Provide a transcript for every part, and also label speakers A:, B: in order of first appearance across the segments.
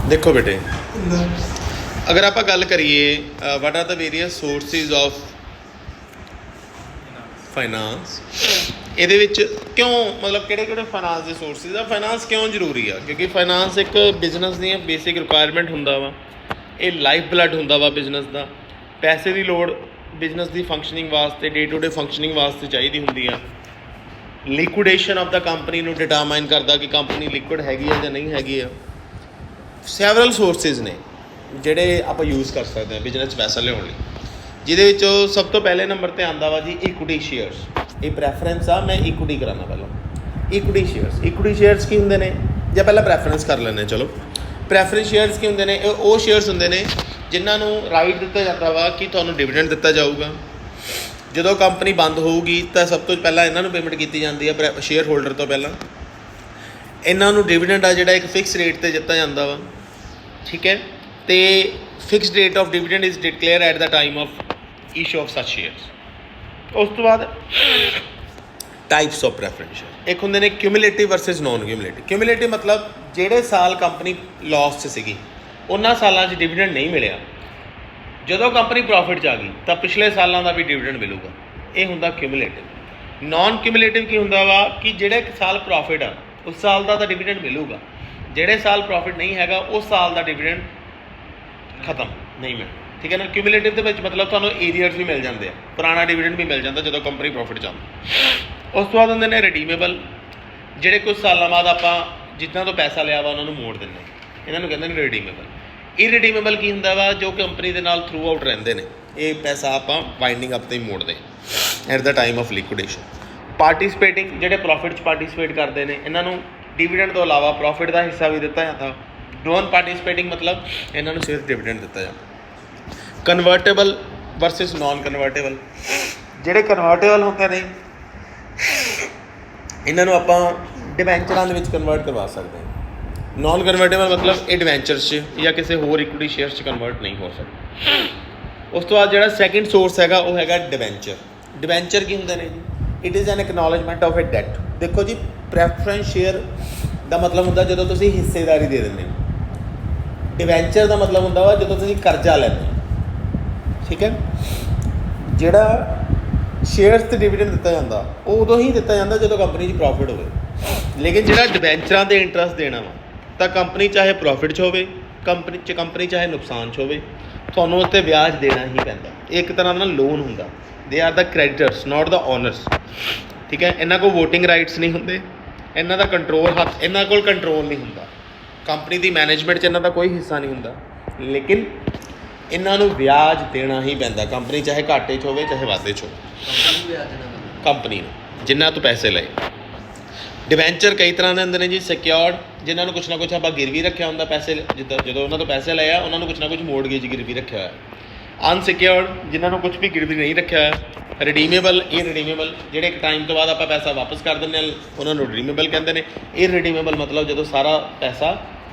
A: देखो बेटे, अगर आप गल करिए what are the various sources of finance, ਇਹਦੇ ਵਿੱਚ क्यों मतलब ਕਿਹੜੇ फाइनांस के सोर्सिज आ, फाइनांस क्यों ਜ਼ਰੂਰੀ ਆ? क्योंकि फाइनांस एक बिजनेस ਦੀਆਂ बेसिक रिक्वायरमेंट ਹੁੰਦਾ ਵਾ, ਇਹ ਲਾਈਫ ਬਲੱਡ ਹੁੰਦਾ ਵਾ ਬਿਜ਼ਨਸ ਦਾ। ਪੈਸੇ ਦੀ ਲੋੜ ਬਿਜ਼ਨਸ ਦੀ ਫੰਕਸ਼ਨਿੰਗ ਵਾਸਤੇ, ਡੇ ਟੂ ਡੇ ਫੰਕਸ਼ਨਿੰਗ ਵਾਸਤੇ ਚਾਹੀਦੀ ਹੁੰਦੀ ਆ। ਲਿਕੁਇਡੇਸ਼ਨ ਆਫ ਦਾ ਕੰਪਨੀ ਨੂੰ ਡਿਟਰਮਾਈਨ ਕਰਦਾ ਕਿ ਕੰਪਨੀ ਲਿਕੁਇਡ ਹੈਗੀ ਆ ਜਾਂ ਨਹੀਂ ਹੈਗੀ ਆ। ਸੈਵਰਲ ਸੋਰਸਿਸ ਨੇ ਜਿਹੜੇ ਆਪਾਂ ਯੂਜ਼ ਕਰ ਸਕਦੇ ਹਾਂ ਬਿਜ਼ਨਸ 'ਚ ਪੈਸਾ ਲਿਆਉਣ ਲਈ, ਜਿਹਦੇ ਵਿੱਚੋਂ ਸਭ ਤੋਂ ਪਹਿਲੇ ਨੰਬਰ 'ਤੇ ਆਉਂਦਾ ਵਾ ਜੀ ਇਕੁਇਟੀ ਸ਼ੇਅਰਸ। ਇਹ ਪ੍ਰੈਫਰੈਂਸ ਆ, ਮੈਂ ਇਕੁਇਟੀ ਕਰਾਉਣਾ ਪਹਿਲਾਂ। ਇਕੁਇਟੀ ਸ਼ੇਅਰਸ ਕੀ ਹੁੰਦੇ ਨੇ ਜਾਂ ਪਹਿਲਾਂ ਪ੍ਰੈਫਰੈਂਸ ਕਰ ਲੈਂਦੇ। ਚਲੋ, ਪ੍ਰੈਫਰੈਂਸ ਸ਼ੇਅਰਸ ਕੀ ਹੁੰਦੇ ਨੇ? ਉਹ ਸ਼ੇਅਰਸ ਹੁੰਦੇ ਨੇ ਜਿਨ੍ਹਾਂ ਨੂੰ ਰਾਈਟ ਦਿੱਤਾ ਜਾਂਦਾ ਵਾ ਕਿ ਤੁਹਾਨੂੰ ਡਿਵੀਡੈਂਡ ਦਿੱਤਾ ਜਾਊਗਾ। ਜਦੋਂ ਕੰਪਨੀ ਬੰਦ ਹੋਊਗੀ ਤਾਂ ਸਭ ਤੋਂ ਪਹਿਲਾਂ ਇਹਨਾਂ ਨੂੰ ਪੇਮੈਂਟ ਕੀਤੀ ਜਾਂਦੀ ਹੈ ਸ਼ੇਅਰ ਹੋਲਡਰ ਤੋਂ ਪਹਿਲਾਂ। ਇਹਨਾਂ ਨੂੰ ਡਿਵੀਡੈਂਡ ਆ ਜਿਹੜਾ ਇੱਕ ਫਿਕਸ ਰੇਟ 'ਤੇ ਦਿੱਤਾ ਜਾਂਦਾ ਵਾ, ਠੀਕ ਹੈ। ਅਤੇ fixed rate of dividend is declare at the time of issue of such shares. ਉਸ ਤੋਂ ਬਾਅਦ ਟਾਈਪਸ ਆਫ ਪ੍ਰੈਫਰੈਂਸ ਸ਼ੇਅਰ ਇੱਕ ਹੁੰਦੇ ਨੇ ਕਿਊਮੂਲੇਟਿਵ ਵਰਸਸ ਨੋਨ ਕਿਊਮੂਲੇਟਿਵ। ਕਿਊਮੂਲੇਟਿਵ ਮਤਲਬ ਜਿਹੜੇ ਸਾਲ ਕੰਪਨੀ ਲਾਸ 'ਚ ਸੀਗੀ ਉਹਨਾਂ ਸਾਲਾਂ 'ਚ ਡਿਵੀਡੈਂਡ ਨਹੀਂ ਮਿਲਿਆ, ਜਦੋਂ ਕੰਪਨੀ ਪ੍ਰੋਫਿਟ 'ਚ ਆ ਗਈ ਤਾਂ ਪਿਛਲੇ ਸਾਲਾਂ ਦਾ ਵੀ ਡਿਵੀਡੈਂਡ ਮਿਲੂਗਾ। ਇਹ ਹੁੰਦਾ ਕਿਊਮੂਲੇਟਿਵ। ਨੋਨ ਕਿਊਮੂਲੇਟਿਵ ਕੀ ਹੁੰਦਾ ਵਾ ਕਿ ਜਿਹੜੇ ਇੱਕ ਸਾਲ ਪ੍ਰੋਫਿਟ ਆ ਉਸ ਸਾਲ ਦਾ ਤਾਂ ਡਿਵੀਡੈਂਡ ਮਿਲੂਗਾ, ਜਿਹੜੇ ਸਾਲ ਪ੍ਰੋਫਿਟ ਨਹੀਂ ਹੈਗਾ ਉਸ ਸਾਲ ਦਾ ਡਿਵੀਡੈਂਡ ਖਤਮ ਨਹੀਂ ਮਿਲਣਾ, ਠੀਕ ਹੈ ਨਾ। ਕਿਊਮੂਲੇਟਿਵ ਦੇ ਵਿੱਚ ਮਤਲਬ ਤੁਹਾਨੂੰ ਏਰੀਅਰਸ ਵੀ ਮਿਲ ਜਾਂਦੇ ਆ, ਪੁਰਾਣਾ ਡਿਵੀਡੈਂਡ ਵੀ ਮਿਲ ਜਾਂਦਾ ਜਦੋਂ ਕੰਪਨੀ ਪ੍ਰੋਫਿਟ 'ਚ ਆਉਂਦੀ। ਉਸ ਤੋਂ ਬਾਅਦ ਹੁੰਦੇ ਨੇ ਰਿਡੀਮੇਬਲ, ਜਿਹੜੇ ਕੁਝ ਸਾਲਾਂ ਬਾਅਦ ਆਪਾਂ ਜਿੱਦਾਂ ਤੋਂ ਪੈਸਾ ਲਿਆ ਵਾ ਉਹਨਾਂ ਨੂੰ ਮੋੜ ਦਿੰਦੇ, ਇਹਨਾਂ ਨੂੰ ਕਹਿੰਦੇ ਨੇ ਰਿਡੀਮੇਬਲ। ਇਰਰੀਡੀਮੇਬਲ ਕੀ ਹੁੰਦਾ ਵਾ? ਜੋ ਕੰਪਨੀ ਦੇ ਨਾਲ ਥਰੂ ਆਊਟ ਰਹਿੰਦੇ ਨੇ, ਇਹ ਪੈਸਾ ਆਪਾਂ ਵਾਈਂਡਿੰਗ ਅਪ 'ਤੇ ਹੀ ਮੋੜਦੇ ਐਟ ਦਾ ਟਾਈਮ ਆਫ ਲਿਕੁਇਡੇਸ਼ਨ। ਪਾਰਟੀਸਪੇਟਿੰਗ, ਜਿਹੜੇ ਪ੍ਰੋਫਿਟ 'ਚ ਪਾਰਟੀਸਪੇਟ ਕਰਦੇ ਨੇ, ਇਹਨਾਂ ਨੂੰ ਡਿਵੀਡੈਂਡ ਤੋਂ ਇਲਾਵਾ ਪ੍ਰੋਫਿਟ ਦਾ ਹਿੱਸਾ ਵੀ ਦਿੱਤਾ ਜਾਂਦਾ। ਨੋਨ ਪਾਰਟੀਸਪੇਟਿੰਗ ਮਤਲਬ ਇਹਨਾਂ ਨੂੰ ਸਿਰਫ ਡਿਵੀਡੈਂਡ ਦਿੱਤਾ ਜਾਂਦਾ। ਕਨਵਰਟੇਬਲ ਵਰਸਸ ਨੋਨ ਕਨਵਰਟੇਬਲ, ਜਿਹੜੇ ਕਨਵਰਟੇਬਲ ਹੁੰਦੇ ਨੇ ਇਹਨਾਂ ਨੂੰ ਆਪਾਂ ਡਿਬੈਂਚਰਾਂ ਦੇ ਵਿੱਚ ਕਨਵਰਟ ਕਰਵਾ ਸਕਦੇ ਹਾਂ। ਨੋਨ ਕਨਵਰਟੇਬਲ ਮਤਲਬ ਇਹ ਡਿਬੈਂਚਰਸ 'ਚ ਜਾਂ ਕਿਸੇ ਹੋਰ ਇਕੁਇਟੀ ਸ਼ੇਅਰਸ 'ਚ ਕਨਵਰਟ ਨਹੀਂ ਹੋ ਸਕਦਾ। ਉਸ ਤੋਂ ਬਾਅਦ ਜਿਹੜਾ ਸੈਕਿੰਡ ਸੋਰਸ ਹੈਗਾ ਉਹ ਹੈਗਾ ਡਿਬੈਂਚਰ। ਡਿਬੈਂਚਰ ਕੀ ਹੁੰਦੇ ਨੇ ਜੀ? It is an acknowledgement of a debt. ਦੇਖੋ ਜੀ, ਪ੍ਰੈਫਰੈਂਸ ਸ਼ੇਅਰ ਦਾ ਮਤਲਬ ਹੁੰਦਾ ਜਦੋਂ ਤੁਸੀਂ ਹਿੱਸੇਦਾਰੀ ਦੇ ਦਿੰਦੇ ਹੋ। ਡਿਬੈਂਚਰ ਦਾ ਮਤਲਬ ਹੁੰਦਾ ਵਾ ਜਦੋਂ ਤੁਸੀਂ ਕਰਜ਼ਾ ਲੈਂਦੇ ਹੋ, ਠੀਕ ਹੈ। ਜਿਹੜਾ ਸ਼ੇਅਰਸ 'ਤੇ ਡਿਵੀਡੈਂਡ ਦਿੱਤਾ ਜਾਂਦਾ ਉਹ ਉਦੋਂ ਹੀ ਦਿੱਤਾ ਜਾਂਦਾ ਜਦੋਂ ਕੰਪਨੀ 'ਚ ਪ੍ਰੋਫਿਟ ਹੋਵੇ। ਲੇਕਿਨ ਜਿਹੜਾ ਡਿਬੈਂਚਰਾਂ 'ਤੇ ਇੰਟਰਸਟ ਦੇਣਾ ਵਾ ਤਾਂ ਕੰਪਨੀ ਚਾਹੇ ਪ੍ਰੋਫਿਟ 'ਚ ਹੋਵੇ, ਕੰਪਨੀ ਚਾਹੇ ਨੁਕਸਾਨ 'ਚ ਹੋਵੇ, ਤੁਹਾਨੂੰ ਉੱਤੇ ਵਿਆਜ ਦੇਣਾ ਹੀ ਪੈਂਦਾ। ਇਹ ਇੱਕ ਤਰ੍ਹਾਂ ਦਾ ਲੋਨ ਹੁੰਦਾ। They are the ਕ੍ਰੈਡੀਟਰਸ not the honours, ਠੀਕ ਹੈ। ਇਹਨਾਂ ਕੋਲ ਵੋਟਿੰਗ ਰਾਈਟਸ ਨਹੀਂ ਹੁੰਦੇ, ਇਹਨਾਂ ਦਾ ਇਹਨਾਂ ਕੋਲ ਕੰਟਰੋਲ ਨਹੀਂ ਹੁੰਦਾ, ਕੰਪਨੀ ਦੀ ਮੈਨੇਜਮੈਂਟ 'ਚ ਇਹਨਾਂ ਦਾ ਕੋਈ ਹਿੱਸਾ ਨਹੀਂ ਹੁੰਦਾ, ਲੇਕਿਨ ਇਹਨਾਂ ਨੂੰ ਵਿਆਜ ਦੇਣਾ ਹੀ ਪੈਂਦਾ। ਕੰਪਨੀ ਚਾਹੇ ਘਾਟੇ 'ਚ ਹੋਵੇ ਚਾਹੇ ਵਾਧੇ 'ਚ ਹੋਵੇ, ਕੰਪਨੀ ਨੂੰ ਜਿੰਨਾ ਤੋਂ ਪੈਸੇ ਲਏ। ਡਿਬੈਂਚਰ ਕਈ ਤਰ੍ਹਾਂ ਦੇ ਹੁੰਦੇ ਨੇ ਜੀ। ਸਿਕਿਉਰਡ, ਜਿਨ੍ਹਾਂ ਨੂੰ ਕੁਛ ਨਾ ਕੁਛ ਆਪਾਂ ਗਿਰਵੀ ਰੱਖਿਆ ਹੁੰਦਾ, ਪੈਸੇ ਜਦੋਂ ਉਹਨਾਂ ਤੋਂ ਪੈਸੇ ਲਏ ਆ ਉਹਨਾਂ ਨੂੰ ਕੁਛ ਨਾ ਕੁਛ ਮੋਰਟਗੇਜ ਗਿਰਵੀ ਰੱਖਿਆ ਹੋਇਆ। ਅਨਸਿਕਿਉਰਡ, ਜਿਨ੍ਹਾਂ ਨੂੰ ਕੁਛ ਵੀ ਗਿਰਵੀ ਨਹੀਂ ਰੱਖਿਆ ਹੋਇਆ। ਰਿਡੀਮੇਬਲ, ਇਰਰੀਡੀਮੇਬਲ, ਜਿਹੜੇ ਇੱਕ ਟਾਈਮ ਤੋਂ ਬਾਅਦ ਆਪਾਂ ਪੈਸਾ ਵਾਪਸ ਕਰ ਦਿੰਦੇ ਹਾਂ ਉਹਨਾਂ ਨੂੰ ਰਿਡੀਮੇਬਲ ਕਹਿੰਦੇ ਨੇ। ਇਰਰੀਡੀਮੇਬਲ ਮਤਲਬ ਜਦੋਂ ਸਾਰਾ ਪੈਸਾ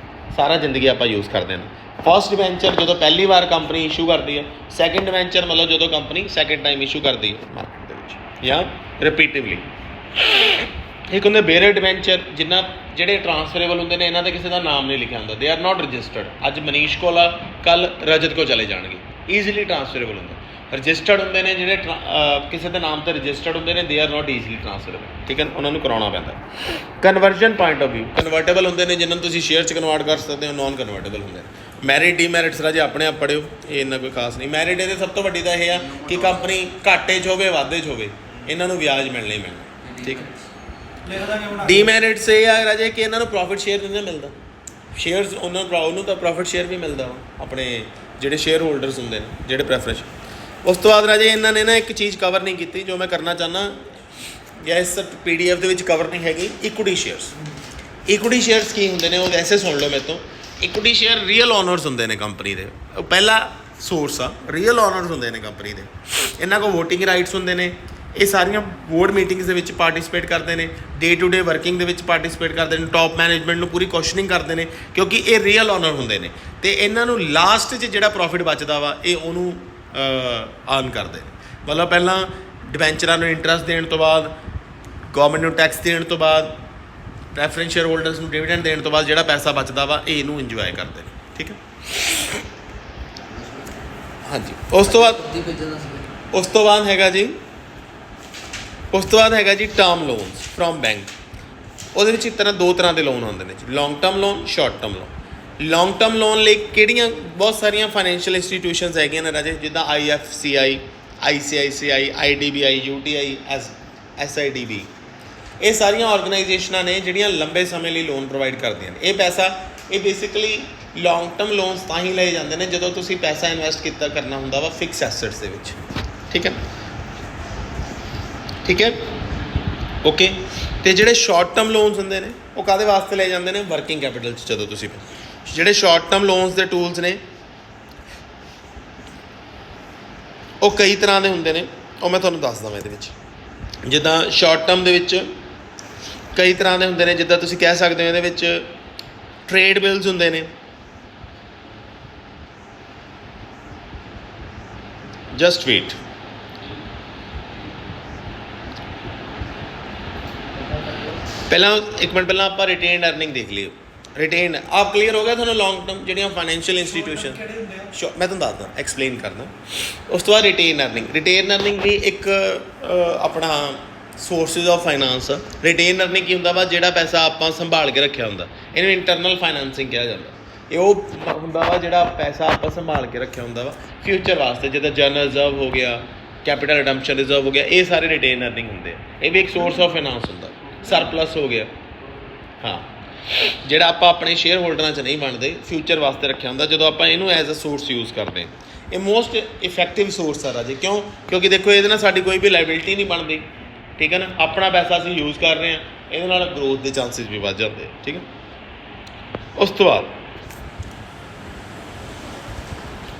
A: ਸਾਰਾ ਜ਼ਿੰਦਗੀ ਆਪਾਂ ਯੂਜ਼ ਕਰਦੇ ਹਾਂ। ਫਸਟ ਡਿਬੈਂਚਰ ਜਦੋਂ ਪਹਿਲੀ ਵਾਰ ਕੰਪਨੀ ਇਸ਼ੂ ਕਰਦੀ ਹੈ। ਸੈਕਿੰਡ ਡਿਬੈਂਚਰ ਮਤਲਬ ਜਦੋਂ ਕੰਪਨੀ ਸੈਕਿੰਡ ਟਾਈਮ ਇਸ਼ੂ ਕਰਦੀ ਹੈ ਮਾਰਕੀਟ ਦੇ ਵਿੱਚ ਜਾਂ ਰਿਪੀਟਿਵਲੀ। ਇੱਕ ਹੁੰਦੇ ਬੇਅਰਰ ਡਿਬੈਂਚਰ, ਜਿਹੜੇ ਟਰਾਂਸਫਰੇਬਲ ਹੁੰਦੇ ਨੇ, ਇਹਨਾਂ 'ਤੇ ਕਿਸੇ ਦਾ ਨਾਮ ਨਹੀਂ ਲਿਖਿਆ ਹੁੰਦਾ। They are not registered. ਅੱਜ ਮਨੀਸ਼ ਕੋਲ ਆ, ਕੱਲ੍ਹ ਰਜਤ ਕੋਲ ਚਲੇ ਜਾਣਗੇ। ਈਜ਼ੀਲੀ ਟਰਾਂਸਫਰੇਬਲ ਹੁੰਦੇ। ਰਜਿਸਟਰਡ ਹੁੰਦੇ ਨੇ ਜਿਹੜੇ ਕਿਸੇ ਦੇ ਨਾਮ 'ਤੇ ਰਜਿਸਟਰਡ ਹੁੰਦੇ ਨੇ, ਦੇ ਆਰ ਨਾਟ ਈਜ਼ੀਲੀ ਟਰਾਂਸਫਰੇਬਲ, ਠੀਕ ਹੈ। ਉਹਨਾਂ ਨੂੰ ਕਰਾਉਣਾ ਪੈਂਦਾ। Conversion point of view, convertible ਹੁੰਦੇ ਨੇ ਜਿਹਨਾਂ ਨੂੰ ਤੁਸੀਂ ਸ਼ੇਅਰ 'ਚ ਕਨਵਰਟ ਕਰ ਸਕਦੇ ਹੋ। ਨੋਨ ਕਨਵਰਟੇਬਲ ਹੁੰਦੇ ਨੇ। ਮੈਰਿਟ, ਡੀਮੈਰਿਟਸ ਰਾਜੇ ਆਪਣੇ ਆਪ ਪੜ੍ਹਿਓ, ਇਹ ਇੰਨਾ ਕੋਈ ਖਾਸ ਨਹੀਂ। ਮੈਰਿਟ ਇਹਦੇ ਸਭ ਤੋਂ ਵੱਡੀ ਤਾਂ ਇਹ ਆ ਕਿ ਕੰਪਨੀ ਘਾਟੇ 'ਚ ਹੋਵੇ ਵਾਧੇ 'ਚ ਹੋਵੇ, ਇਹਨਾਂ ਨੂੰ ਵਿਆਜ ਮਿਲਣਾ ਹੀ ਮਿਲਣਾ, ਠੀਕ ਹੈ। ਡੀਮੈਰਿਟਸ ਇਹ ਆ ਰਾਜੇ ਕਿ ਇਹਨਾਂ ਨੂੰ ਪ੍ਰੋਫਿਟ ਸ਼ੇਅਰ ਨਹੀਂ ਮਿਲਦਾ। ਸ਼ੇਅਰਸ ਉਹਨੂੰ ਤਾਂ ਪ੍ਰੋਫਿਟ ਸ਼ੇਅਰ ਵੀ ਮਿਲਦਾ ਵਾ, ਆਪਣੇ ਜਿਹੜੇ ਸ਼ੇਅਰ ਹੋਲਡਰਸ ਹੁੰਦੇ ਨੇ, ਜਿਹੜੇ ਪ੍ਰੈਫਰੈਂਸ। ਉਸ ਤੋਂ ਬਾਅਦ ਰਾਜੇ ਇਹਨਾਂ ਨੇ ਨਾ ਇੱਕ ਚੀਜ਼ ਕਵਰ ਨਹੀਂ ਕੀਤੀ ਜੋ ਮੈਂ ਕਰਨਾ ਚਾਹੁੰਦਾ, ਜਾਂ ਇਸ PDF ਦੇ ਵਿੱਚ ਕਵਰ ਨਹੀਂ ਹੈਗੀ। Equity shares. ਇਕੁਇਟੀ ਸ਼ੇਅਰਸ ਕੀ ਹੁੰਦੇ ਨੇ ਉਹ ਵੈਸੇ ਸੁਣ ਲਓ ਮੇਰੇ ਤੋਂ। ਇਕੁਇਟੀ ਸ਼ੇਅਰ ਰੀਅਲ ਓਨਰਸ ਹੁੰਦੇ ਨੇ ਕੰਪਨੀ ਦੇ, ਉਹ ਪਹਿਲਾ ਸੋਰਸ ਆ। ਰੀਅਲ ਓਨਰਸ ਹੁੰਦੇ ਨੇ ਕੰਪਨੀ ਦੇ, ਇਹਨਾਂ ਕੋਲ ਵੋਟਿੰਗ ਰਾਈਟਸ ਹੁੰਦੇ ਨੇ। ਇਹ ਸਾਰੀਆਂ ਬੋਰਡ ਮੀਟਿੰਗਸ ਦੇ ਵਿੱਚ ਪਾਰਟੀਸਪੇਟ ਕਰਦੇ ਨੇ, ਡੇ ਟੂ ਡੇ ਵਰਕਿੰਗ ਦੇ ਵਿੱਚ ਪਾਰਟੀਸਪੇਟ ਕਰਦੇ ਨੇ, ਟੌਪ ਮੈਨੇਜਮੈਂਟ ਨੂੰ ਪੂਰੀ ਕੁਐਸਚਨਿੰਗ ਕਰਦੇ ਨੇ, ਕਿਉਂਕਿ ਇਹ ਰੀਅਲ ਓਨਰ ਹੁੰਦੇ ਨੇ। ਅਤੇ ਇਹਨਾਂ ਨੂੰ ਲਾਸਟ 'ਚ ਜਿਹੜਾ ਪ੍ਰੋਫਿਟ ਬਚਦਾ ਵਾ ਇਹ ਉਹਨੂੰ ਅਰਨ ਕਰਦੇ ਨੇ। ਮਤਲਬ ਪਹਿਲਾਂ ਡਿਬੈਂਚਰਾਂ ਨੂੰ ਇੰਟਰਸਟ ਦੇਣ ਤੋਂ ਬਾਅਦ, ਗੌਰਮੈਂਟ ਨੂੰ ਟੈਕਸ ਦੇਣ ਤੋਂ ਬਾਅਦ, ਪ੍ਰੈਫਰੈਂਸ ਸ਼ੇਅਰ ਹੋਲਡਰਸ ਨੂੰ ਡਿਵੀਡੈਂਡ ਦੇਣ ਤੋਂ ਬਾਅਦ ਜਿਹੜਾ ਪੈਸਾ ਬਚਦਾ ਵਾ ਇਹ ਇਹਨੂੰ ਇੰਜੋਏ ਕਰਦੇ ਨੇ। ਠੀਕ ਹੈ। ਹਾਂਜੀ, ਉਸ ਤੋਂ ਬਾਅਦ ਹੈਗਾ ਜੀ ਟਰਮ ਲੋਨਸ ਫਰੋਮ ਬੈਂਕ। ਉਹਦੇ ਵਿੱਚ ਦੋ ਤਰ੍ਹਾਂ ਦੇ ਲੋਨ ਹੁੰਦੇ ਨੇ ਜੀ, long term loan, short term loan. Long term loan ਲਈ ਕਿਹੜੀਆਂ ਬਹੁਤ ਸਾਰੀਆਂ ਫਾਈਨੈਂਸ਼ੀਅਲ ਇੰਸਟੀਟਿਊਸ਼ਨਸ ਹੈਗੀਆਂ ਨੇ ਰਾਜੇ, ਜਿੱਦਾਂ IFCI, ICICI, IDBI, UTI, SIDB। ਇਹ ਸਾਰੀਆਂ ਆਰਗੇਨਾਈਜੇਸ਼ਨਾਂ ਨੇ ਜਿਹੜੀਆਂ ਲੰਬੇ ਸਮੇਂ ਲਈ ਲੋਨ ਪ੍ਰੋਵਾਈਡ ਕਰਦੀਆਂ ਨੇ। ਇਹ ਬੇਸਿਕਲੀ ਲੌਂਗ ਟਰਮ ਲੋਨਸ ਤਾਂ ਹੀ ਲਏ ਜਾਂਦੇ ਨੇ ਜਦੋਂ ਤੁਸੀਂ ਪੈਸਾ ਇਨਵੈਸਟ ਕਰਨਾ ਹੁੰਦਾ ਵਾ ਫਿਕਸ ਐਸੈਟਸ ਦੇ ਵਿੱਚ। ਠੀਕ ਹੈ ਓਕੇ। ਤੇ ਜਿਹੜੇ ਸ਼ਾਰਟ ਟਰਮ ਲੋਨਸ ਹੁੰਦੇ ਨੇ ਉਹ ਕਾਹਦੇ ਵਾਸਤੇ ਲਏ ਜਾਂਦੇ ਨੇ, ਵਰਕਿੰਗ ਕੈਪੀਟਲ 'ਚ। ਜਦੋਂ ਤੁਸੀਂ ਜਿਹੜੇ ਸ਼ਾਰਟ ਟਰਮ ਲੋਨਸ ਦੇ ਟੂਲਸ ਨੇ ਉਹ ਕਈ ਤਰ੍ਹਾਂ ਦੇ ਹੁੰਦੇ ਨੇ, ਉਹ ਮੈਂ ਤੁਹਾਨੂੰ ਦੱਸ ਦਵਾਂ। ਇਹਦੇ ਵਿੱਚ ਜਿੱਦਾਂ ਸ਼ਾਰਟ ਟਰਮ ਦੇ ਵਿੱਚ ਕਈ ਤਰ੍ਹਾਂ ਦੇ ਹੁੰਦੇ ਨੇ, ਜਿੱਦਾਂ ਤੁਸੀਂ ਕਹਿ ਸਕਦੇ ਹੋ ਇਹਦੇ ਵਿੱਚ ਟ੍ਰੇਡ ਬਿਲਸ ਹੁੰਦੇ ਨੇ। ਜਸਟ ਵੇਟ, ਇੱਕ ਮਿੰਟ ਪਹਿਲਾਂ ਆਪਾਂ ਰਿਟੇਨਡ ਅਰਨਿੰਗ ਦੇਖ ਲਿਓ। ਰਿਟੇਨ ਆਪ ਕਲੀਅਰ ਹੋ ਗਿਆ ਤੁਹਾਨੂੰ? ਲੌਂਗ ਟਰਮ ਜਿਹੜੀਆਂ ਫਾਈਨੈਂਸ਼ੀਅਲ ਇੰਸਟੀਟਿਊਸ਼ਨ, ਮੈਂ ਤੁਹਾਨੂੰ ਦੱਸਦਾ, ਐਕਸਪਲੇਨ ਕਰਦਾ। ਉਸ ਤੋਂ ਬਾਅਦ ਰਿਟੇਨ ਅਰਨਿੰਗ ਵੀ ਇੱਕ ਆਪਣਾ ਸੋਰਸਿਸ ਆਫ ਫਾਈਨਾਂਸ ਆ। ਰਿਟੇਨ ਅਰਨਿੰਗ ਕੀ ਹੁੰਦਾ ਵਾ, ਜਿਹੜਾ ਪੈਸਾ ਆਪਾਂ ਸੰਭਾਲ ਕੇ ਰੱਖਿਆ ਹੁੰਦਾ, ਇਹਨੂੰ ਇੰਟਰਨਲ ਫਾਈਨਾਂਸਿੰਗ ਕਿਹਾ ਜਾਂਦਾ। ਇਹ ਉਹ ਹੁੰਦਾ ਵਾ ਜਿਹੜਾ ਪੈਸਾ ਆਪਾਂ ਸੰਭਾਲ ਕੇ ਰੱਖਿਆ ਹੁੰਦਾ ਵਾ ਫਿਊਚਰ ਵਾਸਤੇ, ਜਿੱਦਾਂ ਜਨਰਲ ਰਿਜ਼ਰਵ ਹੋ ਗਿਆ, ਕੈਪੀਟਲ ਰਿਡੰਪਸ਼ਨ ਰਿਜ਼ਰਵ ਹੋ ਗਿਆ, ਇਹ ਸਾਰੇ ਰਿਟੇਨ ਅਰਨਿੰਗ ਹੁੰਦੇ ਆ। ਇਹ ਵੀ ਇੱਕ ਸੋਰਸ ਆਫ ਫਾਈਨਾਂਸ ਹੁੰਦਾ। ਸਰਪਲਸ ਹੋ ਗਿਆ, ਹਾਂ, ਜਿਹੜਾ ਆਪਾਂ ਆਪਣੇ ਸ਼ੇਅਰ ਹੋਲਡਰਾਂ 'ਚ ਨਹੀਂ ਬਣਦੇ, ਫਿਊਚਰ ਵਾਸਤੇ ਰੱਖਿਆ ਹੁੰਦਾ, ਜਦੋਂ ਆਪਾਂ ਇਹਨੂੰ ਐਜ਼ ਅ ਸੋਰਸ ਯੂਜ਼ ਕਰਦੇ ਹਾਂ। ਇਹ ਮੋਸਟ ਇਫੈਕਟਿਵ ਸੋਰਸ ਆ ਰਾਜੇ। ਕਿਉਂਕਿ ਦੇਖੋ ਇਹਦੇ ਨਾਲ ਸਾਡੀ ਕੋਈ ਵੀ ਲਾਇਬਿਲਿਟੀ ਨਹੀਂ ਬਣਦੀ। ਠੀਕ ਹੈ ਨਾ, ਆਪਣਾ ਪੈਸਾ ਅਸੀਂ ਯੂਜ਼ ਕਰ ਰਹੇ ਹਾਂ, ਇਹਦੇ ਨਾਲ ਗਰੋਥ ਦੇ ਚਾਂਸਿਸ ਵੀ ਵੱਧ ਜਾਂਦੇ। ਠੀਕ ਹੈ। ਉਸ ਤੋਂ ਬਾਅਦ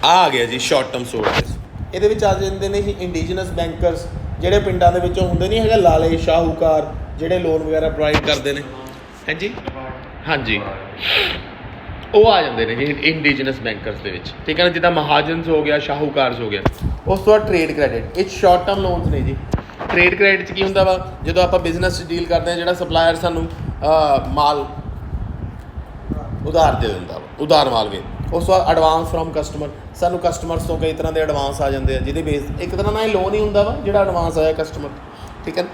A: ਆ ਗਿਆ ਜੀ ਸ਼ਾਰਟ ਟਰਮ ਸੋਰਸਿਸ। ਇਹਦੇ ਵਿੱਚ ਆ ਜਾਂਦੇ ਨੇ ਜੀ ਇੰਡੀਜਨਸ ਬੈਂਕਰਸ, ਜਿਹੜੇ ਪਿੰਡਾਂ ਦੇ ਵਿੱਚੋਂ ਹੁੰਦੇ ਨਹੀਂ ਹੈਗਾ, ਲਾਲੇ ਸ਼ਾਹੂਕਾਰ, ਜਿਹੜੇ ਲੋਨ ਵਗੈਰਾ ਪ੍ਰੋਵਾਈਡ ਕਰਦੇ ਨੇ। ਹਾਂਜੀ, ਉਹ ਆ ਜਾਂਦੇ ਨੇ ਜੀ ਇੰਡੀਜਨਸ ਬੈਂਕਰਸ ਦੇ ਵਿੱਚ। ਠੀਕ ਹੈ ਨਾ, ਜਿੱਦਾਂ ਮਹਾਜਨਸ ਹੋ ਗਿਆ, ਸ਼ਾਹੂਕਾਰਸ ਹੋ ਗਿਆ। ਉਸ ਤੋਂ ਬਾਅਦ ਟ੍ਰੇਡ ਕ੍ਰੈਡਿਟ, ਇਹ ਸ਼ਾਰਟ ਟਰਮ ਲੋਨਸ ਨੇ ਜੀ। ਟ੍ਰੇਡ ਕ੍ਰੈਡਿਟ 'ਚ ਕੀ ਹੁੰਦਾ ਵਾ, ਜਦੋਂ ਆਪਾਂ ਬਿਜ਼ਨਸ 'ਚ ਡੀਲ ਕਰਦੇ ਹਾਂ, ਜਿਹੜਾ ਸਪਲਾਇਰ ਸਾਨੂੰ ਮਾਲ ਉਧਾਰ ਦੇ ਦਿੰਦਾ ਵਾ, ਉਧਾਰ ਮਾਲ ਵੇ। ਉਸ ਤੋਂ ਬਾਅਦ ਐਡਵਾਂਸ ਫਰੋਮ ਕਸਟਮਰ, ਸਾਨੂੰ ਕਸਟਮਰਸ ਤੋਂ ਕਈ ਤਰ੍ਹਾਂ ਦੇ ਐਡਵਾਂਸ ਆ ਜਾਂਦੇ ਆ, ਜਿਹਦੇ ਬੇਸ ਇੱਕ ਤਰ੍ਹਾਂ ਨਾਲ ਇਹ ਲੋਨ ਹੀ ਹੁੰਦਾ ਵਾ ਜਿਹੜਾ ਐਡਵਾਂਸ ਆਇਆ ਕਸਟਮਰ। ਠੀਕ ਹੈ।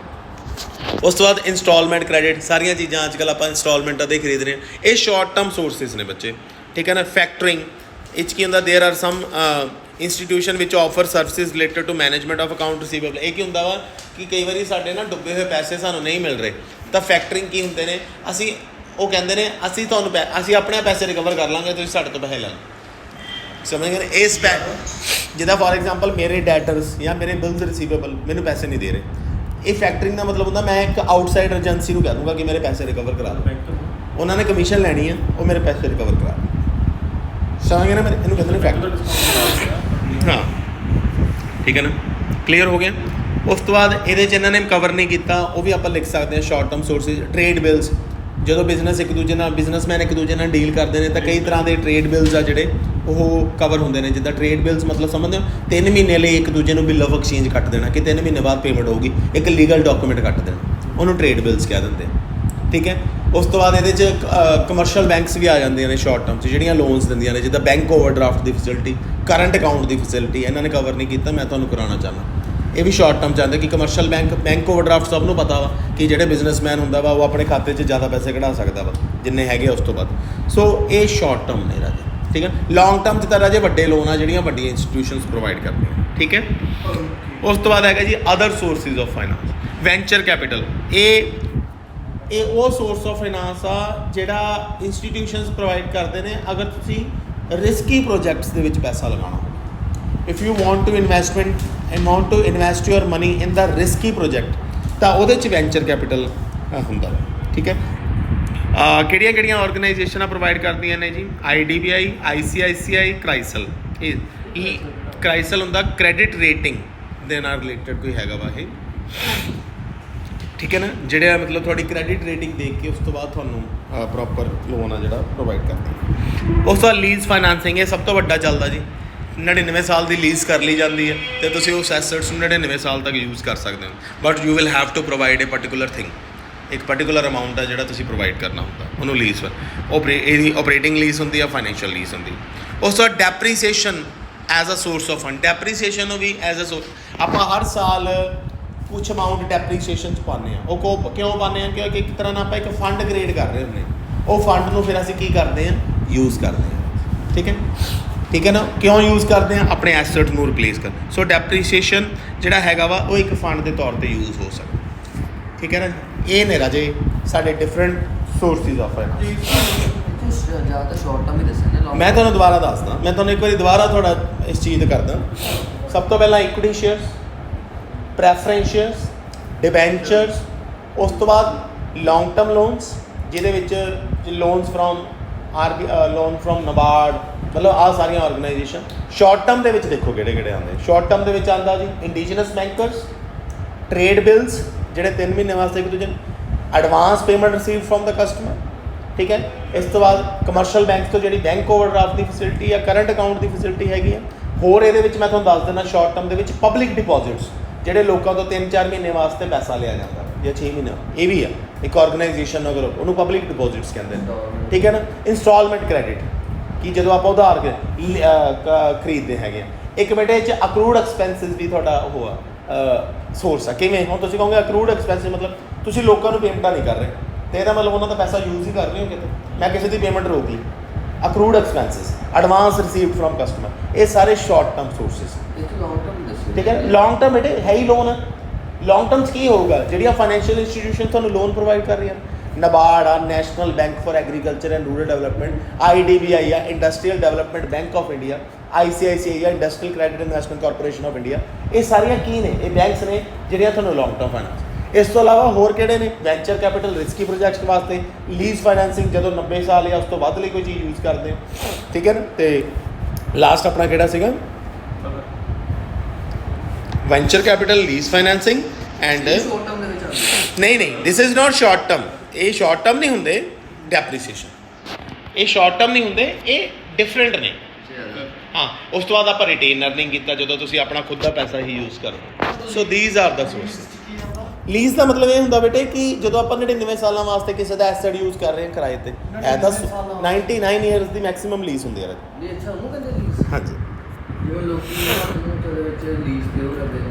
A: ਉਸ ਤੋਂ ਬਾਅਦ ਇੰਸਟਾਲਮੈਂਟ ਕ੍ਰੈਡਿਟ, ਸਾਰੀਆਂ ਚੀਜ਼ਾਂ ਅੱਜ ਕੱਲ੍ਹ ਆਪਾਂ ਇੰਸਟਾਲਮੈਂਟਾਂ 'ਤੇ ਖਰੀਦ ਰਹੇ ਹਾਂ। ਇਹ ਸ਼ਾਰਟ ਟਰਮ ਸੋਰਸਿਸ ਨੇ ਬੱਚੇ। ਠੀਕ ਹੈ ਨਾ। ਫੈਕਟਰਿੰਗ, ਇਹ 'ਚ ਕੀ ਹੁੰਦਾ, ਦੇਅਰ ਆਰ ਸਮ ਇੰਸਟੀਟਿਊਸ਼ਨ ਵਿੱਚ offer services related to management of account receivable. ਇਹ ਕੀ ਹੁੰਦਾ ਵਾ ਕਿ ਕਈ ਵਾਰੀ ਸਾਡੇ ਨਾ ਡੁੱਬੇ ਹੋਏ ਪੈਸੇ ਸਾਨੂੰ ਨਹੀਂ ਮਿਲ ਰਹੇ, ਤਾਂ ਫੈਕਟਰਿੰਗ ਕੀ ਹੁੰਦੇ ਨੇ, ਉਹ ਕਹਿੰਦੇ ਨੇ ਅਸੀਂ ਆਪਣੇ ਪੈਸੇ ਰਿਕਵਰ ਕਰ ਲਾਂਗੇ, ਤੁਸੀਂ ਸਾਡੇ ਤੋਂ ਪੈਸੇ ਲੈ ਲਓ। ਸਮਝ ਗਏ? ਇਸ ਜਿੱਦਾਂ ਫੋਰ ਐਗਜ਼ਾਮਪਲ ਮੇਰੇ ਡੈਟਰਸ ਜਾਂ ਮੇਰੇ ਬਿਲਸ ਰਿਸੀਵੇਬਲ ਮੈਨੂੰ ਪੈਸੇ ਨਹੀਂ ਦੇ ਰਹੇ, ਇਹ ਫੈਕਟਰਿੰਗ ਦਾ ਮਤਲਬ ਹੁੰਦਾ ਮੈਂ ਇੱਕ ਆਊਟਸਾਈਡ ਏਜੰਸੀ ਨੂੰ ਕਹਿ ਦੂੰਗਾ ਕਿ ਮੇਰੇ ਪੈਸੇ ਰਿਕਵਰ ਕਰਾ ਦਿਓ। ਉਹਨਾਂ ਨੇ ਕਮਿਸ਼ਨ ਲੈਣੀ ਹੈ, ਉਹ ਮੇਰੇ ਪੈਸੇ ਰਿਕਵਰ ਕਰਾ ਦਿਓ। ਸਮਝ ਗਏ ਨਾ? ਇਹਨੂੰ ਕਹਿੰਦੇ ਨੇ ਫੈਕਟਰ। ਹਾਂ, ਠੀਕ ਹੈ ਨਾ, ਕਲੀਅਰ ਹੋ ਗਿਆ। ਉਸ ਤੋਂ ਬਾਅਦ ਇਹਦੇ 'ਚ ਇਹਨਾਂ ਨੇ ਕਵਰ ਨਹੀਂ ਕੀਤਾ, ਉਹ ਵੀ ਆਪਾਂ ਲਿਖ ਸਕਦੇ ਹਾਂ short term sources. Trade bills, ਜਦੋਂ ਬਿਜ਼ਨਸਮੈਨ ਇੱਕ ਦੂਜੇ ਨਾਲ ਡੀਲ ਕਰਦੇ ਨੇ ਤਾਂ ਕਈ ਤਰ੍ਹਾਂ ਦੇ ਟ੍ਰੇਡ ਬਿਲਸ ਆ ਜਿਹੜੇ ਉਹ ਕਵਰ ਹੁੰਦੇ ਨੇ। ਜਿੱਦਾਂ ਟ੍ਰੇਡ ਬਿਲਸ ਮਤਲਬ ਸਮਝਦੇ ਹੋ, 3 ਮਹੀਨੇ ਲਈ ਇੱਕ ਦੂਜੇ ਨੂੰ ਬਿੱਲ ਆਫ ਐਕਸਚੇਂਜ ਕੱਟ ਦੇਣਾ ਕਿ 3 ਮਹੀਨੇ ਬਾਅਦ ਪੇਮੈਂਟ ਹੋਊਗੀ, ਇੱਕ ਲੀਗਲ ਡਾਕੂਮੈਂਟ ਕੱਟ ਦੇਣਾ, ਉਹਨੂੰ ਟ੍ਰੇਡ ਬਿਲਸ ਕਹਿ ਦਿੰਦੇ ਆ। ਠੀਕ ਹੈ। ਉਸ ਤੋਂ ਬਾਅਦ ਇਹਦੇ 'ਚ ਕਮਰਸ਼ੀਅਲ ਬੈਂਕਸ ਵੀ ਆ ਜਾਂਦੀਆਂ ਨੇ ਸ਼ਾਰਟ ਟਰਮ 'ਚ, ਜਿਹੜੀਆਂ ਲੋਨਸ ਦਿੰਦੀਆਂ ਨੇ, ਜਿੱਦਾਂ ਬੈਂਕ ਓਵਰਡਰਾਫਟ ਦੀ ਫੈਸਿਲਿਟੀ, ਕਰੰਟ ਅਕਾਊਂਟ ਦੀ ਫੈਸਿਲਿਟੀ। ਇਹਨਾਂ ਨੇ ਕਵਰ ਨਹੀਂ ਕੀਤਾ, ਮੈਂ ਤੁਹਾਨੂੰ ਕਰਾਉਣਾ ਚਾਹੁੰਦਾ। ਇਹ ਵੀ ਸ਼ਾਰਟ ਟਰਮ 'ਚ ਆਉਂਦਾ ਕਿ ਕਮਰਸ਼ੀਅਲ ਬੈਂਕ ਓਵਰਡਰਾਫਟ ਸਭ ਨੂੰ ਪਤਾ ਵਾ ਕਿ ਜਿਹੜੇ ਬਿਜ਼ਨਸਮੈਨ ਹੁੰਦਾ ਵਾ ਉਹ ਆਪਣੇ ਖਾਤੇ 'ਚ ਜ਼ਿਆਦਾ ਪੈਸੇ ਕਢਾ ਸਕਦਾ ਵਾ ਜਿੰਨੇ ਹੈਗੇ ਉਸ ਤੋਂ ਬਾਅਦ। ਸੋ ਇਹ ਸ਼ਾਰਟ ਟਰਮ ਨੇ ਰਾਜੇ। ਠੀਕ ਹੈ। ਲੌਂਗ ਟਰਮ 'ਚ ਤਾਂ ਰਾਜੇ ਵੱਡੇ ਲੋਨ ਆ ਜਿਹੜੀਆਂ ਵੱਡੀਆਂ ਇੰਸਟੀਟਿਊਸ਼ਨਸ ਪ੍ਰੋਵਾਈਡ ਕਰਦੀਆਂ। ਠੀਕ ਹੈ। ਉਸ ਤੋਂ ਬਾਅਦ ਹੈਗਾ ਜੀ other sources of finance. Venture capital, ਇਹ ਉਹ ਸੋਰਸ ਆਫ ਫਾਈਨਾਂਸ ਆ ਜਿਹੜਾ ਇੰਸਟੀਟਿਊਸ਼ਨਸ ਪ੍ਰੋਵਾਈਡ ਕਰਦੇ ਨੇ ਅਗਰ ਤੁਸੀਂ ਰਿਸਕੀ ਪ੍ਰੋਜੈਕਟਸ ਦੇ ਵਿੱਚ ਪੈਸਾ ਲਗਾਉਣਾ ਹੋਵੇ। If you want to invest your money in the risky project, ਤਾਂ ਉਹਦੇ 'ਚ ਵੈਂਚਰ ਕੈਪੀਟਲ ਹੁੰਦਾ। ਠੀਕ ਹੈ। ਕਿਹੜੀਆਂ ਆਰਗੇਨਾਈਜੇਸ਼ਨਾਂ ਪ੍ਰੋਵਾਈਡ ਕਰਦੀਆਂ ਨੇ ਜੀ? IDBI, ICICI, ਕ੍ਰਾਈਸਲ। ਇਹ ਕ੍ਰਾਈਸਲ ਹੁੰਦਾ ਕ੍ਰੈਡਿਟ ਰੇਟਿੰਗ ਦੇ ਨਾਲ ਰਿਲੇਟਡ ਕੋਈ ਹੈਗਾ ਵਾ ਇਹ। ਠੀਕ ਹੈ ਨਾ, ਜਿਹੜੇ ਮਤਲਬ ਤੁਹਾਡੀ ਕ੍ਰੈਡਿਟ ਰੇਟਿੰਗ ਦੇਖ ਕੇ ਉਸ ਤੋਂ ਬਾਅਦ ਤੁਹਾਨੂੰ ਪ੍ਰੋਪਰ ਲੋਨ ਆ ਜਿਹੜਾ ਪ੍ਰੋਵਾਈਡ ਕਰਦੇ। ਉਸ ਤੋਂ ਬਾਅਦ ਲੀਜ਼ ਫਾਈਨਾਂਸਿੰਗ, ਇਹ ਸਭ ਤੋਂ ਵੱਡਾ ਚੱਲਦਾ ਜੀ। 99 ਸਾਲ ਦੀ ਲੀਜ਼ ਕਰ ਲਈ ਜਾਂਦੀ ਹੈ ਅਤੇ ਤੁਸੀਂ ਉਸ ਐਸੈਟਸ ਨੂੰ 99 ਸਾਲ ਤੱਕ ਯੂਜ਼ ਕਰ ਸਕਦੇ ਹੋ, but you will have to provide a particular thing. ਇੱਕ ਪਾਰਟਿਕੂਲਰ ਅਮਾਊਂਟ ਆ ਜਿਹੜਾ ਤੁਸੀਂ ਪ੍ਰੋਵਾਈਡ ਕਰਨਾ ਹੁੰਦਾ ਉਹਨੂੰ ਲੀਜ਼ ਇਹਦੀ ਆਪਰੇਟਿੰਗ ਲੀਜ਼ ਹੁੰਦੀ ਆ, ਫਾਈਨੈਂਸ਼ੀਅਲ ਲੀਜ਼ ਹੁੰਦੀ। ਉਸ ਤੋਂ ਬਾਅਦ depreciation as a source of fund. Depreciation ਨੂੰ ਵੀ ਐਜ਼ ਅ ਸੋਰਸ ਆਪਾਂ ਹਰ ਸਾਲ ਕੁਛ ਅਮਾਊਂਟ ਡੈਪਰੀਸੀਏਸ਼ਨ 'ਚ ਪਾਉਂਦੇ ਹਾਂ। ਉਹ ਕਿਉਂ ਪਾਉਂਦੇ ਹਾਂ? ਕਿਉਂਕਿ ਇੱਕ ਤਰ੍ਹਾਂ ਨਾਲ ਆਪਾਂ ਇੱਕ ਫੰਡ ਕ੍ਰੀਏਟ ਕਰ ਰਹੇ ਹੁੰਦੇ, ਉਹ ਫੰਡ ਨੂੰ ਫਿਰ ਅਸੀਂ ਕੀ ਕਰਦੇ ਹਾਂ? ਯੂਜ਼ ਕਰਦੇ ਹਾਂ। ਠੀਕ ਹੈ ਨਾ? ਕਿਉਂ ਯੂਜ਼ ਕਰਦੇ ਹਾਂ? ਆਪਣੇ ਐਸਟ ਨੂੰ ਰਿਪਲੇਸ ਕਰ। ਸੋ ਡੈਪਰੀਸੀਏਸ਼ਨ ਜਿਹੜਾ ਹੈਗਾ ਵਾ ਉਹ ਇੱਕ ਫੰਡ ਦੇ ਤੌਰ 'ਤੇ ਯੂਜ਼ ਹੋ ਸਕਦਾ। ਠੀਕ ਹੈ ਨਾ? ਇਹ ਨੇ ਰਾਜੇ ਸਾਡੇ ਡਿਫਰੈਂਟ ਸੋਰਸਿਸ ਆਫ ਫਾਈਨੈਂਸ।
B: ਜ਼ਿਆਦਾ ਸ਼ਾਰਟ ਟਰਮ ਹੀ ਦੱਸਿਆ।
A: ਮੈਂ ਤੁਹਾਨੂੰ ਦੁਬਾਰਾ ਦੱਸਦਾ, ਮੈਂ ਤੁਹਾਨੂੰ ਇੱਕ ਵਾਰੀ ਦੁਬਾਰਾ ਥੋੜਾ ਇਸ ਚੀਜ਼ ਤੇ ਕਰਦਾ। ਸਭ ਤੋਂ ਪਹਿਲਾਂ equity shares, preference shares, debentures, ਉਸ ਤੋਂ ਬਾਅਦ ਲੌਂਗ ਟਰਮ ਲੋਨਸ ਜਿਹਦੇ ਵਿੱਚ loans from loan from NABARD, ਮਤਲਬ ਆਹ ਸਾਰੀਆਂ ਆਰਗੇਨਾਈਜੇਸ਼ਨ। ਸ਼ਾਰਟ ਟਰਮ ਦੇ ਵਿੱਚ ਦੇਖੋ ਕਿਹੜੇ ਕਿਹੜੇ ਆਉਂਦੇ। ਸ਼ਾਰਟ ਟਰਮ ਦੇ ਵਿੱਚ ਆਉਂਦਾ ਜੀ ਇੰਡੀਜਨਸ ਬੈਂਕਰਸ, ਟ੍ਰੇਡ ਬਿਲਸ ਜਿਹੜੇ 3 ਮਹੀਨੇ ਵਾਸਤੇ ਇੱਕ ਦੂਜੇ ਨੂੰ, advance payment receive from the customer. ਠੀਕ ਹੈ। ਇਸ ਤੋਂ ਬਾਅਦ ਕਮਰਸ਼ੀਅਲ ਬੈਂਕ ਤੋਂ ਜਿਹੜੀ ਬੈਂਕ ਓਵਰਡਰਾਫਟ ਦੀ ਫੈਸਿਲਿਟੀ ਜਾਂ ਕਰੰਟ ਅਕਾਊਂਟ ਦੀ ਫੈਸਿਲਿਟੀ ਹੈਗੀ ਆ। ਹੋਰ ਇਹਦੇ ਵਿੱਚ ਮੈਂ ਤੁਹਾਨੂੰ ਦੱਸ ਦਿੰਦਾ ਸ਼ਾਰਟ ਟਰਮ ਦੇ ਵਿੱਚ ਪਬਲਿਕ ਡਿਪੋਜ਼ਿਟਸ ਜਿਹੜੇ ਲੋਕਾਂ ਤੋਂ 3-4 ਮਹੀਨੇ ਵਾਸਤੇ ਪੈਸਾ ਲਿਆ ਜਾਂਦਾ ਜਾਂ 6 ਮਹੀਨੇ, ਇਹ ਵੀ ਆ ਇੱਕ ਆਰਗੇਨਾਈਜੇਸ਼ਨ ਅਗਰ ਉਹਨੂੰ ਪਬਲਿਕ ਡਿਪੋਜ਼ਿਟਸ ਕਹਿੰਦੇ ਨੇ। ਠੀਕ ਹੈ ਨਾ? ਇੰਸਟਾਲਮੈਂਟ ਕ੍ਰੈਡਿਟ ਕਿ ਜਦੋਂ ਆਪਾਂ ਉਧਾਰ ਖਰੀਦਦੇ ਹੈਗੇ ਆ। ਇੱਕ ਬੇਟੇ 'ਚ ਅਕਰੂਡ ਐਕਸਪੈਂਸਿਸ ਵੀ ਤੁਹਾਡਾ ਉਹ ਆ ਸੋਰਸ ਆ। ਕਿਵੇਂ? ਹੁਣ ਤੁਸੀਂ ਕਹੋਗੇ ਅਕਰੂਡ ਐਕਸਪੈਂਸਿਸ ਮਤਲਬ ਤੁਸੀਂ ਲੋਕਾਂ ਨੂੰ ਪੇਮੈਂਟਾਂ ਨਹੀਂ ਕਰ ਰਹੇ, ਤੇ ਇਹਦਾ ਮਤਲਬ ਉਹਨਾਂ ਦਾ ਪੈਸਾ ਯੂਜ਼ ਹੀ ਕਰ ਰਹੇ ਹੋ ਕਿਤੇ। ਮੈਂ ਕਿਸੇ ਦੀ ਪੇਮੈਂਟ ਰੋਕ ਲਈ। Accrued expenses, advance received from customer, ਇਹ ਸਾਰੇ ਸ਼ਾਰਟ ਟਰਮ ਸੋਰਸਿਸ। ਠੀਕ ਹੈ। ਲੌਂਗ ਟਰਮ ਬੇਟੇ ਹੈ ਹੀ ਲੋਨ ਆ। ਲੌਂਗ ਟਰਮ 'ਚ ਕੀ ਹੋਊਗਾ? ਜਿਹੜੀਆਂ ਫਾਈਨੈਂਸ਼ੀਅਲ ਇੰਸਟੀਟਿਊਸ਼ਨ ਤੁਹਾਨੂੰ ਲੋਨ ਪ੍ਰੋਵਾਈਡ ਕਰ ਰਹੀਆਂ, ਨਬਾਰਡ ਆ, national bank for agriculture and rural development, IDBI ਆ, industrial development bank of India, ICICI ਆ, industrial credit investment corporation of India, ਇਹ ਸਾਰੀਆਂ ਕੀ ਨੇ? ਇਹ ਬੈਂਕਸ ਨੇ ਜਿਹੜੀਆਂ ਤੁਹਾਨੂੰ ਲੌਂਗ ਟਰਮ ਫਾਈਨੈਂਸ। ਇਸ ਤੋਂ ਇਲਾਵਾ ਹੋਰ ਕਿਹੜੇ ਨੇ? ਵੈਂਚਰ ਕੈਪੀਟਲ ਰਿਸਕੀ ਪ੍ਰੋਜੈਕਟ ਵਾਸਤੇ, ਲੀਜ਼ ਫਾਈਨੈਂਸਿੰਗ ਜਦੋਂ 90 ਸਾਲ ਜਾਂ ਉਸ ਤੋਂ ਵੱਧ ਲਈ ਕੋਈ ਚੀਜ਼ ਯੂਜ਼ ਕਰਦੇ ਹੋ। ਠੀਕ ਹੈ ਨਾ? ਤੇ ਲਾਸਟ ਆਪਣਾ ਕਿਹੜਾ ਸੀਗਾ? Venture capital, lease financing and ਨਹੀਂ this is not short term. ਇਹ ਸ਼ਾਰਟ ਟਰਮ ਨਹੀਂ ਹੁੰਦੇ ਡੈਪਰੀਸੀਏਸ਼ਨ, ਇਹ ਸ਼ਾਰਟ ਟਰਮ ਨਹੀਂ ਹੁੰਦੇ, ਇਹ ਡਿਫਰੈਂਟ ਨੇ। ਹਾਂ, ਉਸ ਤੋਂ ਬਾਅਦ ਆਪਾਂ ਰਿਟੇਨ ਅਰਨਿੰਗ ਕੀਤਾ ਜਦੋਂ ਤੁਸੀਂ ਆਪਣਾ ਖੁਦ ਦਾ ਪੈਸਾ ਹੀ ਯੂਜ਼ ਕਰੋ। So these are the sources. Lease ਦਾ ਮਤਲਬ ਇਹ ਹੁੰਦਾ ਬੇਟੇ ਕਿ ਜਦੋਂ ਆਪਾਂ 99 ਸਾਲਾਂ ਵਾਸਤੇ ਕਿਸੇ ਦਾ ਐਸੈਟ ਯੂਜ਼ ਕਰ ਰਹੇ ਹਾਂ ਕਿਰਾਏ ਤੇ, ਇਹ ਤਾਂ 99 ਇਅਰਸ ਦੀ ਮੈਕਸਿਮਮ ਲੀਜ਼ ਹੁੰਦੀ ਹੈ।
B: ਅੱਛਾ, ਉਹਨੂੰ ਕਹਿੰਦੇ ਲੀਜ਼।
A: ਹਾਂਜੀ।
B: ਜਿਵੇਂ ਲੋਕੀ ਲੀਜ਼ ਤੇ ਉਹ ਕਰਦੇ ਨੇ।